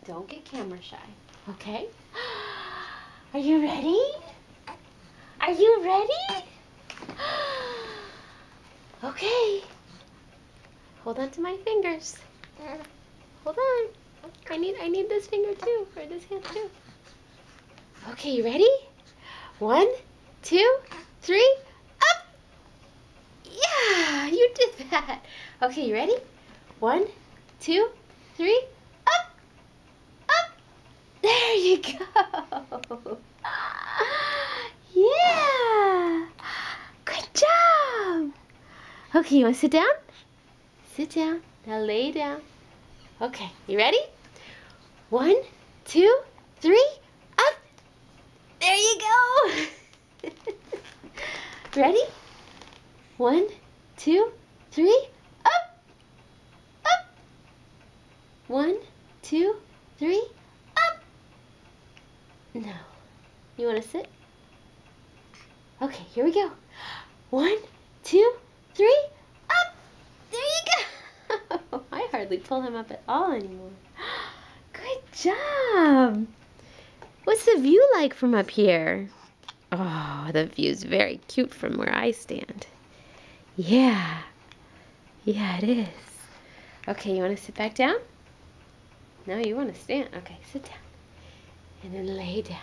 Don't get camera shy, okay? Are you ready? Are you ready? Okay. Hold on to my fingers. Hold on. I need this finger too, or this hand too. Okay, you ready? 1, 2, 3, up! Yeah, you did that. Okay, you ready? 1, 2, 3, up! Up! There you go. Yeah! Good job! Okay, you want to sit down? Sit down. Now lay down. Okay, you ready? 1, 2, 3, up! There you go! Ready? 1, 2, 3, up! Up! 1, 2, 3, up! No. You want to sit? Okay, here we go. 1, 2, 3, up! There you go! I hardly pull him up at all anymore. Good job! What's the view like from up here? Oh, the view's very cute from where I stand. Yeah. Yeah, it is. Okay, you want to sit back down? No, you want to stand. Okay, sit down. And then lay down.